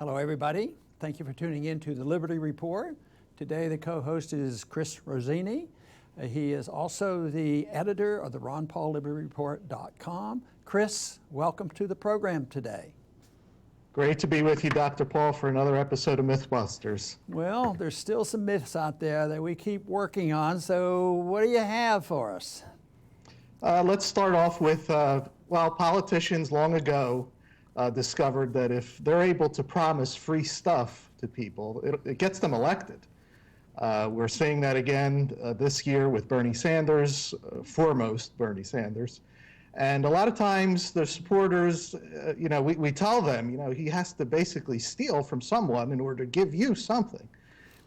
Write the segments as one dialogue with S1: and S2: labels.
S1: Hello, everybody. Thank you for tuning in to the Liberty Report. Today, the co-host is Chris Rossini. He is also the editor of the RonPaulLibertyReport.com. Chris, welcome to the program today.
S2: Great to be with you, Dr. Paul, for another episode of Mythbusters.
S1: Well, there's still some myths out there that we keep working on, so what do you have for us?
S2: Let's start off with, politicians long ago discovered that if they're able to promise free stuff to people, it gets them elected. We're seeing that again this year with Bernie Sanders, foremost Bernie Sanders. And a lot of times the supporters, we tell them, he has to basically steal from someone in order to give you something.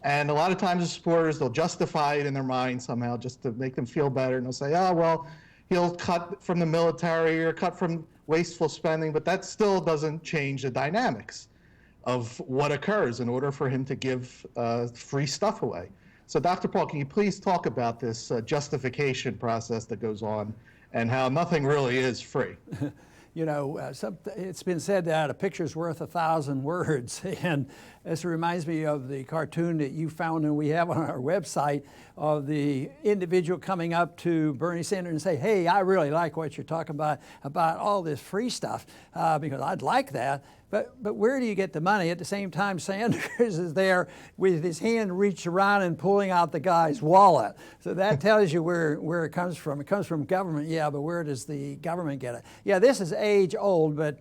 S2: And a lot of times the supporters, they'll justify it in their mind somehow just to make them feel better. And they'll say, oh, well, he'll cut from the military or cut from wasteful spending, but that still doesn't change the dynamics of what occurs in order for him to give free stuff away. So Dr. Paul, can you please talk about this justification process that goes on and how nothing really is free?
S1: It's been said that a picture's worth 1,000 words, and this reminds me of the cartoon that you found and we have on our website of the individual coming up to Bernie Sanders and say, hey, I really like what you're talking about all this free stuff, because I'd like that. But where do you get the money? At the same time, Sanders is there with his hand reached around and pulling out the guy's wallet. So that tells you where it comes from. It comes from government, yeah, but where does the government get it? Yeah, this is age old, but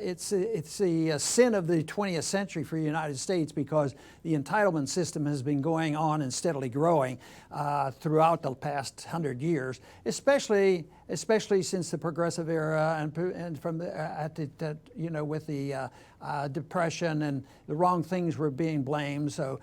S1: it's the sin of the 20th century for the United States, because the entitlement system has been going on and steadily growing throughout the past 100 years, especially since the progressive era and from with the depression, and the wrong things were being blamed. So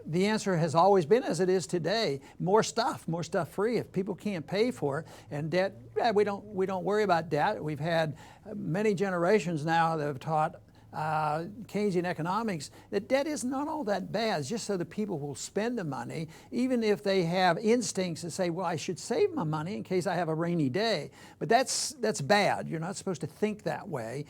S1: the answer has always been, as it is today, more stuff free. If people can't pay for it, and debt, we don't worry about debt. We've had many generations now that have taught Keynesian economics that debt is not all that bad. It's just so the people will spend the money, even if they have instincts to say, well, I should save my money in case I have a rainy day. But that's bad. You're not supposed to think that way.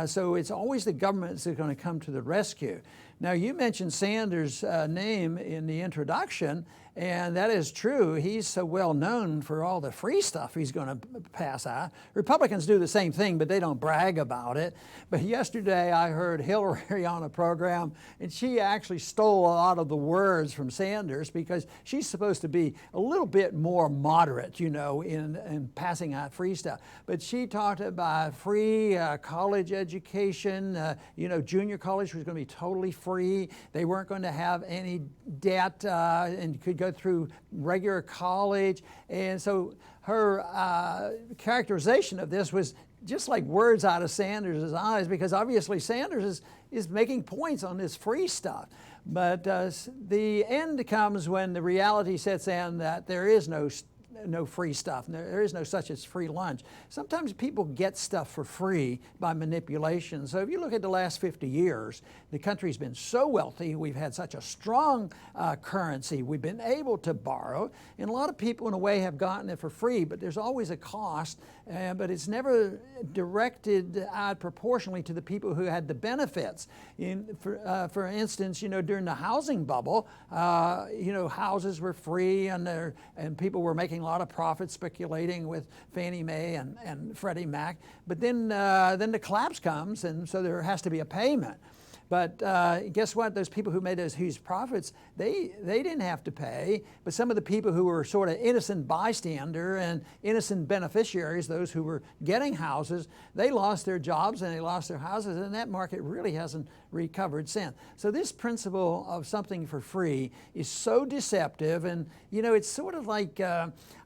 S1: So it's always the government that's going to come to the rescue. Now, you mentioned Sanders' name in the introduction, and that is true. He's so well known for all the free stuff he's going to pass out. Republicans do the same thing, but they don't brag about it. But yesterday I heard Hillary on a program, and she actually stole a lot of the words from Sanders, because she's supposed to be a little bit more moderate, in passing out free stuff. But she talked about free college education. Junior college was going to be totally free. They weren't going to have any debt and could go through regular college. And so her characterization of this was just like words out of Sanders' eyes, because obviously Sanders is making points on this free stuff. But the end comes when the reality sets in that there is no free stuff. There is no such as free lunch. Sometimes people get stuff for free by manipulation. So if you look at the last 50 years, the country's been so wealthy. We've had such a strong currency. We've been able to borrow. And a lot of people, in a way, have gotten it for free, but there's always a cost. But it's never directed out proportionally to the people who had the benefits. For instance, during the housing bubble, houses were free, and people were making a lot of profit speculating with Fannie Mae and Freddie Mac. But then the collapse comes, and so there has to be a payment. But guess what? Those people who made those huge profits, they didn't have to pay. But some of the people who were sort of innocent bystander and innocent beneficiaries, those who were getting houses, they lost their jobs and they lost their houses, and that market really hasn't recovered since. So this principle of something for free is so deceptive, and it's sort of like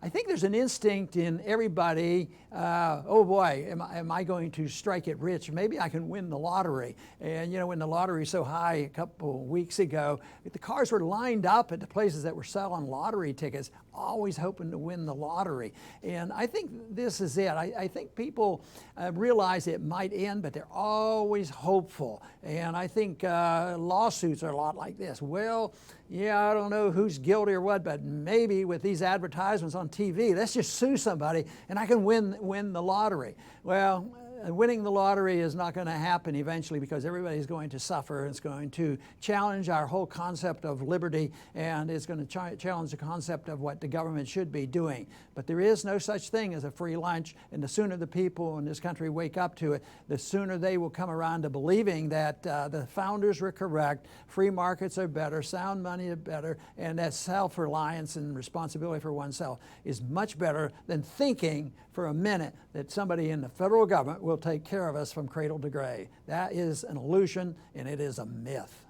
S1: I think there's an instinct in everybody. Oh boy, am I going to strike it rich? Maybe I can win the lottery. And when the lottery so high a couple weeks ago, the cars were lined up at the places that were selling lottery tickets, always hoping to win the lottery. And I think this is it. I think people realize it might end, but they're always hopeful. And I think lawsuits are a lot like this. Well, yeah, I don't know who's guilty or what, but maybe with these advertisements on TV, let's just sue somebody and I can win the lottery. Well, winning the lottery is not going to happen eventually, because everybody's going to suffer. It's going to challenge our whole concept of liberty, and it's going to challenge the concept of what the government should be doing. But there is no such thing as a free lunch, and the sooner the people in this country wake up to it, the sooner they will come around to believing that the founders were correct, free markets are better, sound money is better, and that self-reliance and responsibility for oneself is much better than thinking for a minute that somebody in the federal government will take care of us from cradle to grave. That is an illusion, and it is a myth.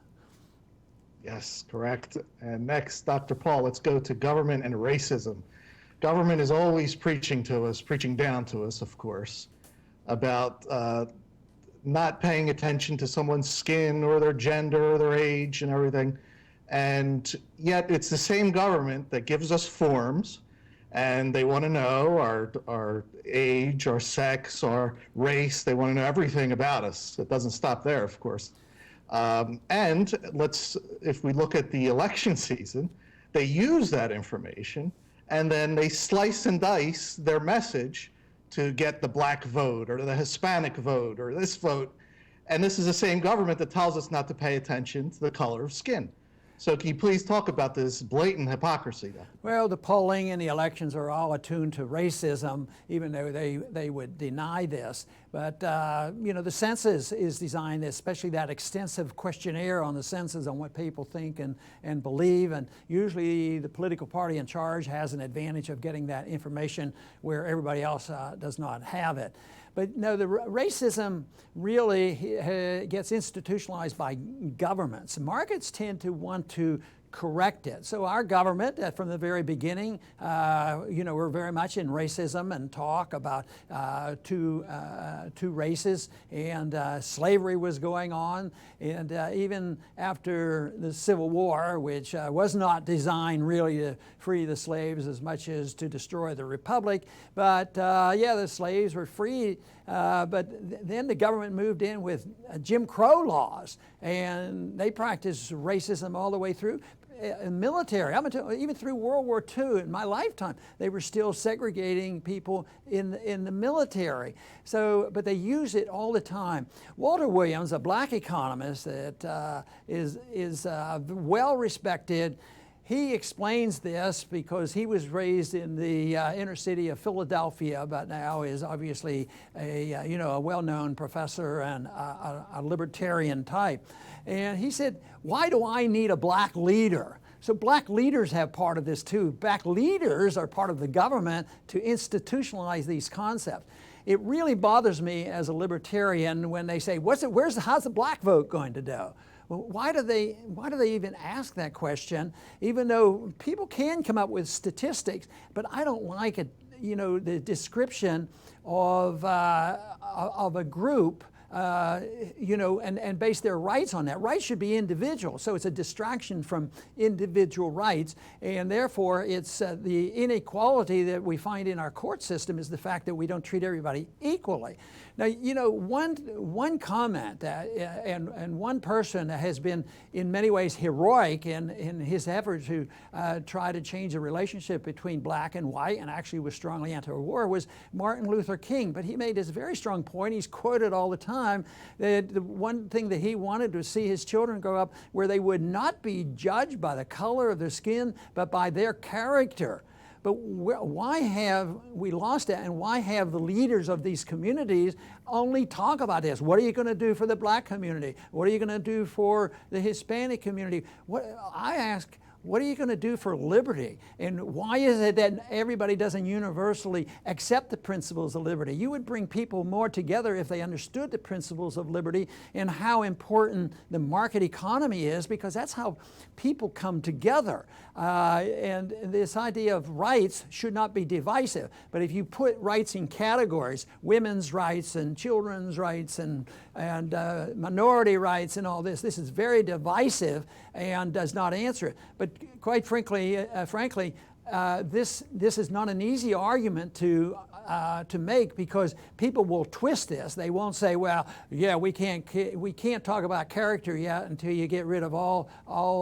S2: Yes, correct. And next, Dr. Paul, let's go to government and racism. Government is always preaching to us, preaching down to us, of course, about not paying attention to someone's skin or their gender or their age and everything. And yet it's the same government that gives us forms, and they want to know our age, our sex, our race. They want to know everything about us. It doesn't stop there, of course. And if we look at the election season, they use that information, and then they slice and dice their message to get the black vote or the Hispanic vote or this vote. And this is the same government that tells us not to pay attention to the color of skin. So can you please talk about this blatant hypocrisy?
S1: Well, the polling and the elections are all attuned to racism, even though they would deny this. But, the census is designed, especially that extensive questionnaire on the census on what people think and believe. And usually the political party in charge has an advantage of getting that information where everybody else does not have it. But no, the racism really gets institutionalized by governments. Markets tend to want to correct it. So our government, from the very beginning, we're very much in racism and talk about two races, and slavery was going on. And even after the Civil War, which was not designed really to free the slaves as much as to destroy the Republic, but the slaves were free. But then the government moved in with Jim Crow laws, and they practiced racism all the way through. Military, even through World War II, in my lifetime, they were still segregating people in the military. But they use it all the time. Walter Williams, a black economist that is well respected, he explains this because he was raised in the inner city of Philadelphia, but now is obviously a well-known professor and a libertarian type. And he said, why do I need a black leader? So black leaders have part of this too. Black leaders are part of the government to institutionalize these concepts. It really bothers me as a libertarian when they say, how's the black vote going to do? Well, why do they even ask that question? Even though people can come up with statistics, but I don't like it. The description of a group. And base their rights on that. Rights should be individual, so it's a distraction from individual rights, and therefore it's the inequality that we find in our court system is the fact that we don't treat everybody equally. Now, one comment and one person has been in many ways heroic in his effort to try to change the relationship between black and white, and actually was strongly anti-war, was Martin Luther King. But he made this very strong point, he's quoted all the time, that the one thing that he wanted to see his children grow up where they would not be judged by the color of their skin, but by their character. But why have we lost that, and why have the leaders of these communities only talk about this? What are you going to do for the black community? What are you going to do for the Hispanic community? I ask, what are you going to do for liberty? And why is it that everybody doesn't universally accept the principles of liberty? You would bring people more together if they understood the principles of liberty and how important the market economy is, because that's how people come together. And this idea of rights should not be divisive. But if you put rights in categories, women's rights and children's rights and minority rights and all this is very divisive and does not answer it. But quite frankly, this is not an easy argument to make, because people will twist this. They won't say, well, yeah, we can't talk about character yet until you get rid of all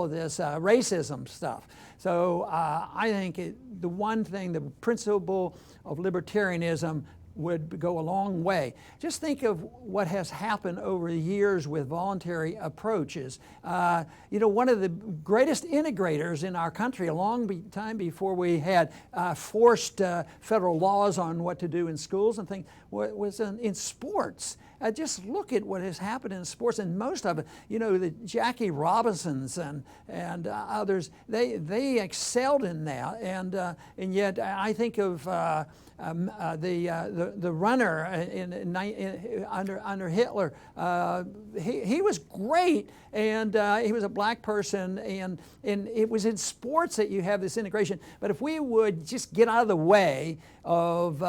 S1: of this racism stuff. So I think the one thing, the principle of libertarianism would go a long way. Just think of what has happened over the years with voluntary approaches. One of the greatest integrators in our country, a long time before we had forced federal laws on what to do in schools and things, was in sports. Just look at what has happened in sports, and most of it, the Jackie Robinsons and others, they excelled in that, and yet I think of the runner under Hitler. He was great, and he was a black person, and it was in sports that you have this integration. But if we would just get out of the way of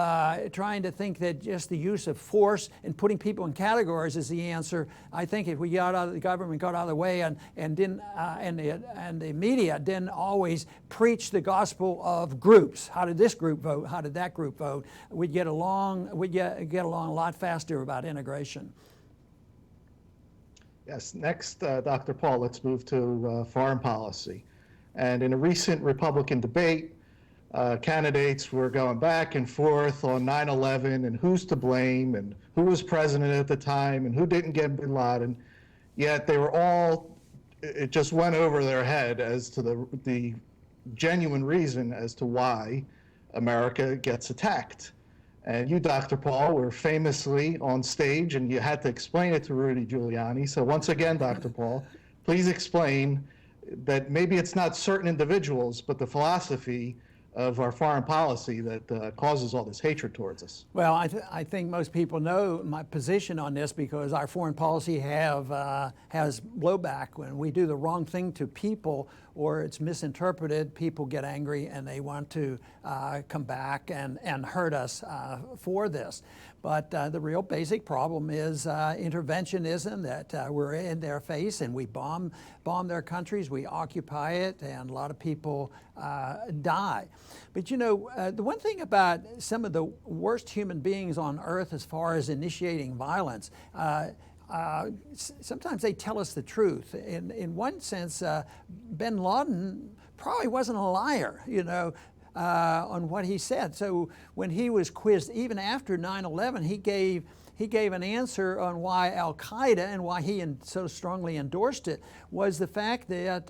S1: trying to think that just the use of force and putting people in categories is the answer, I think if we got out of the government, got out of the way, and didn't and the media didn't always preach the gospel of groups. How did this group vote? How did that group vote? We'd get along. We'd get along a lot faster about integration.
S2: Yes. Next, Dr. Paul, let's move to foreign policy. And in a recent Republican debate, candidates were going back and forth on 9/11 and who's to blame and who was president at the time and who didn't get bin Laden. Yet they were all, it just went over their head as to the genuine reason as to why America gets attacked. And you, Dr. Paul, were famously on stage and you had to explain it to Rudy Giuliani. So once again, Dr. Paul, please explain that maybe it's not certain individuals, but the philosophy of our foreign policy that causes all this hatred towards us.
S1: Well, I think most people know my position on this because our foreign policy has blowback. When we do the wrong thing to people or it's misinterpreted, people get angry and they want to come back and hurt us for this. But the real basic problem is interventionism, that we're in their face and we bomb their countries, we occupy it, and a lot of people die. But the one thing about some of the worst human beings on earth as far as initiating violence, sometimes they tell us the truth. In one sense, bin Laden probably wasn't a liar, on what he said. So when he was quizzed, even after 9/11, he gave an answer on why Al-Qaeda and why he so strongly endorsed it was the fact that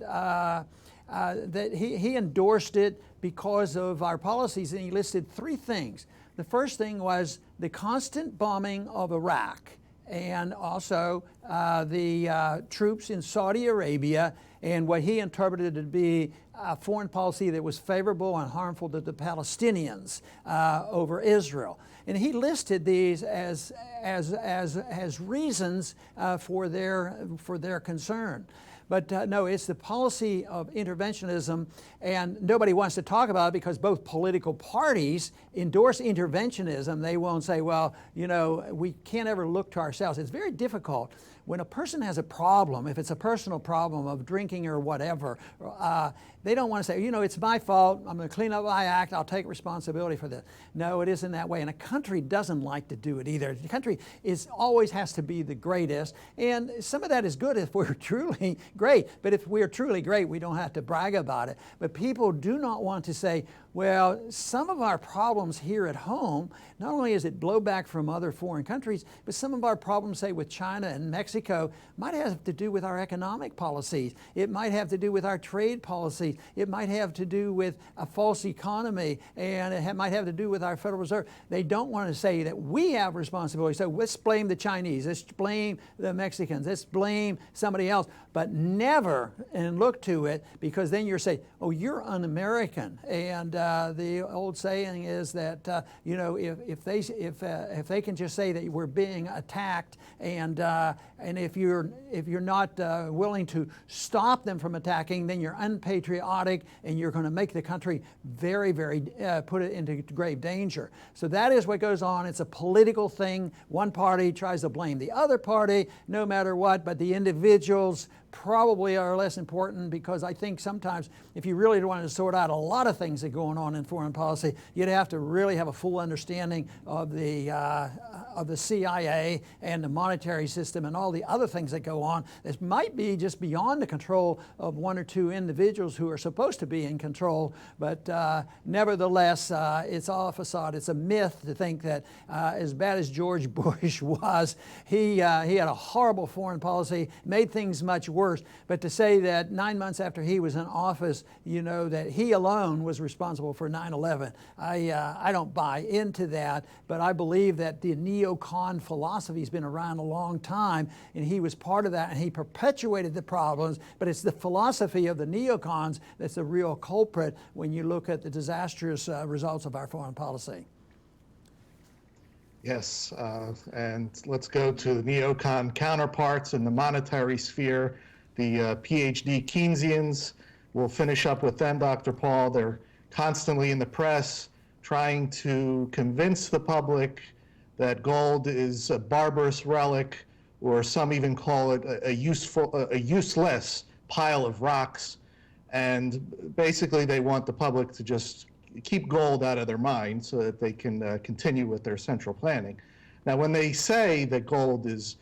S1: that he endorsed it because of our policies, and he listed three things. The first thing was the constant bombing of Iraq, and also the troops in Saudi Arabia, and what he interpreted to be a foreign policy that was favorable and harmful to the Palestinians over Israel. And he listed these as reasons for their concern. But no, it's the policy of interventionism, and nobody wants to talk about it because both political parties endorse interventionism. They won't say, well, we can't ever look to ourselves. It's very difficult. When a person has a problem, if it's a personal problem of drinking or whatever, they don't want to say, it's my fault, I'm going to clean up my act, I'll take responsibility for this. No, it isn't that way. And a country doesn't like to do it either. The country always has to be the greatest. And some of that is good if we're truly great. But if we're truly great, we don't have to brag about it. But people do not want to say, well, some of our problems here at home, not only is it blowback from other foreign countries, but some of our problems, say, with China and Mexico, might have to do with our economic policies. It might have to do with our trade policies. It might have to do with a false economy, and it might have to do with our Federal Reserve. They don't want to say that we have responsibility. So let's blame the Chinese, let's blame the Mexicans, let's blame somebody else, but never and look to it, because then you're saying, oh, you're un-American. And the old saying is that if they can just say that we're being attacked, and if you're not willing to stop them from attacking, then you're unpatriotic and you're going to make the country very, very put it into grave danger. So that is what goes on. It's a political thing. One party tries to blame the other party, no matter what, but the individuals probably are less important, because I think sometimes if you really wanted to sort out a lot of things that are going on in foreign policy, you'd have to really have a full understanding of the CIA and the monetary system and all the other things that go on that might be just beyond the control of one or two individuals who are supposed to be in control. But nevertheless, it's all a facade. It's a myth to think that as bad as George Bush was, he had a horrible foreign policy, made things much worse. But to say that 9 months after he was in office, that he alone was responsible for 9/11, I don't buy into that. But I believe that the neocon philosophy has been around a long time, and he was part of that, and he perpetuated the problems. But it's the philosophy of the neocons that's the real culprit when you look at the disastrous results of our foreign policy.
S2: Yes, and let's go to the neocon counterparts in the monetary sphere, the PhD Keynesians. We'll finish up with them, Dr. Paul. They're constantly in the press trying to convince the public that gold is a barbarous relic, or some even call it a useless pile of rocks. And basically they want the public to just keep gold out of their mind so that they can continue with their central planning. Now, when they say that gold is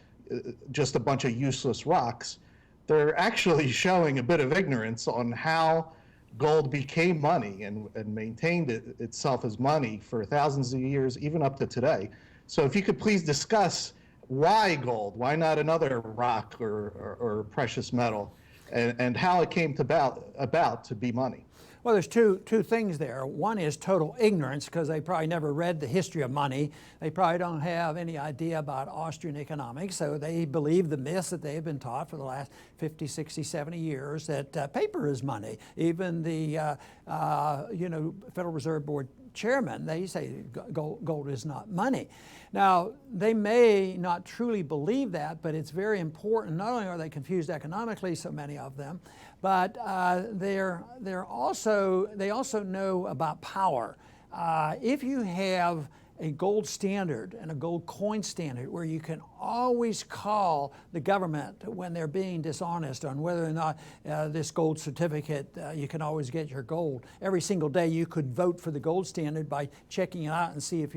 S2: just a bunch of useless rocks, they're actually showing a bit of ignorance on how gold became money and maintained itself as money for thousands of years, even up to today. So if you could please discuss why gold, why not another rock or precious metal, and how it came about to be money.
S1: Well, there's two things there. One is total ignorance, because they probably never read the history of money. They probably don't have any idea about Austrian economics, so they believe the myths that they've been taught for the last 50, 60, 70 years, that paper is money. Even the Federal Reserve Board chairman, they say gold is not money. Now, they may not truly believe that, but it's very important. Not only are they confused economically, so many of them, but they also know about power. If you have a gold standard and a gold coin standard where you can always call the government when they're being dishonest on whether or not this gold certificate, you can always get your gold. Every single day you could vote for the gold standard by checking it out and see if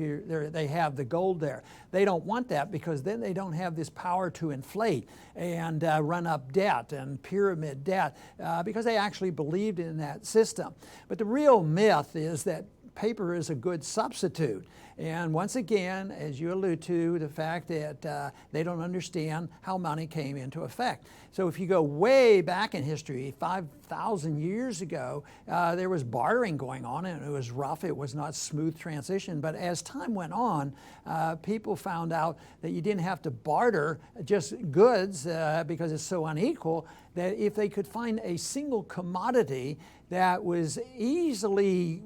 S1: they have the gold there. They don't want that, because then they don't have this power to inflate and run up debt and pyramid debt, because they actually believed in that system. But the real myth is that paper is a good substitute. And once again, as you allude to, the fact that they don't understand how money came into effect. So if you go way back in history, 5,000 years ago, there was bartering going on, and it was rough. It was not smooth transition. But as time went on, people found out that you didn't have to barter just goods because it's so unequal, that if they could find a single commodity that was easily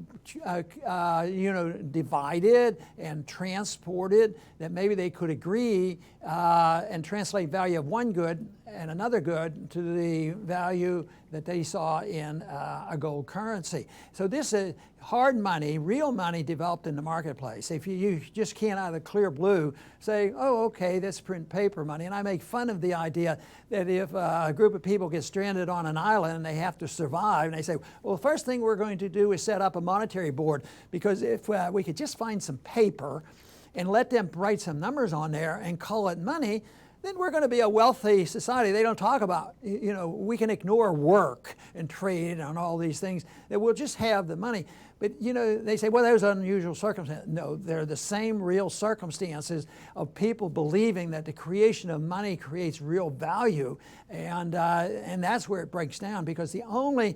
S1: divided and transported, that maybe they could agree and translate value of one good and another good to the value that they saw in a gold currency. So this is hard money, real money developed in the marketplace. If you just can't out of the clear blue say, oh, okay, let's print paper money. And I make fun of the idea that if a group of people get stranded on an island and they have to survive, and they say, well, the first thing we're going to do is set up a monetary board, because if we could just find some paper and let them write some numbers on there and call it money, then we're going to be a wealthy society. They don't talk about, we can ignore work and trade and all these things, that we'll just have the money. But, they say, well, those are unusual circumstances. No, they're the same real circumstances of people believing that the creation of money creates real value. And that's where it breaks down, because the only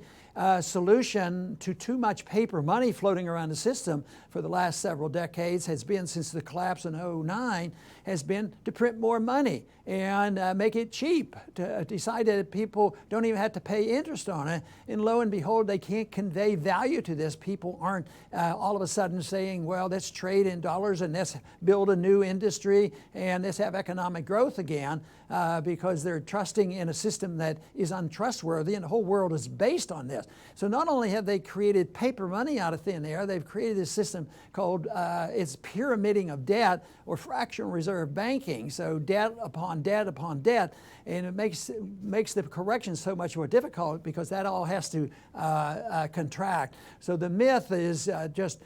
S1: solution to too much paper money floating around the system for the last several decades has been, since the collapse in 2009, has been to print more money and make it cheap, to decide that people don't even have to pay interest on it. And lo and behold, they can't convey value to this. People people aren't all of a sudden saying, well, let's trade in dollars and let's build a new industry and let's have economic growth again, because they're trusting in a system that is untrustworthy, and the whole world is based on this. So not only have they created paper money out of thin air, they've created a system called it's pyramiding of debt, or fractional reserve banking. So debt upon debt upon debt, and it makes the correction so much more difficult because that all has to contract. So the myth is just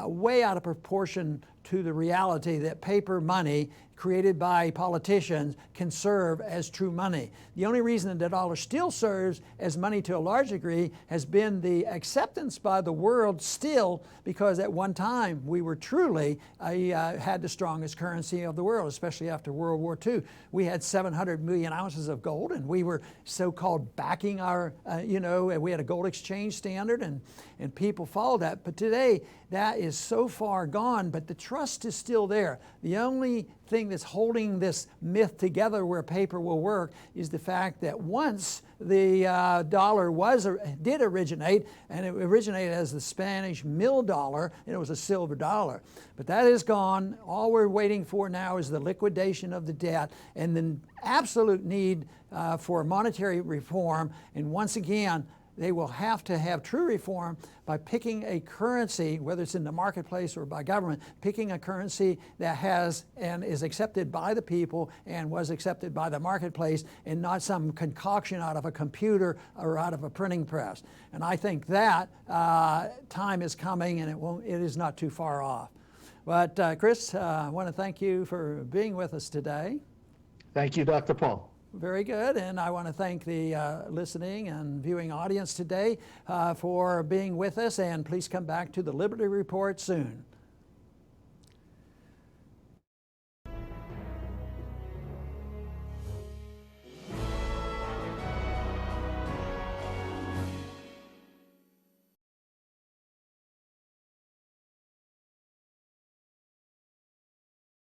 S1: way out of proportion to the reality that paper money created by politicians can serve as true money. The only reason the dollar still serves as money to a large degree has been the acceptance by the world still, because at one time we were truly had the strongest currency of the world, especially after World War II. We had 700 million ounces of gold, and we were so-called backing our, we had a gold exchange standard, and people followed that. But today, that is so far gone, but the trust is still there. The only thing that's holding this myth together where paper will work is the fact that once the dollar did originate, and it originated as the Spanish mill dollar, and it was a silver dollar. But that is gone. All we're waiting for now is the liquidation of the debt and the absolute need for monetary reform. And once again, they will have to have true reform by picking a currency, whether it's in the marketplace or by government, picking a currency that has and is accepted by the people and was accepted by the marketplace, and not some concoction out of a computer or out of a printing press. And I think that time is coming, and it is not too far off. But Chris, I want to thank you for being with us today.
S2: Thank you, Dr. Paul.
S1: Very good, and I want to thank the listening and viewing audience today for being with us, and please come back to the Liberty Report soon.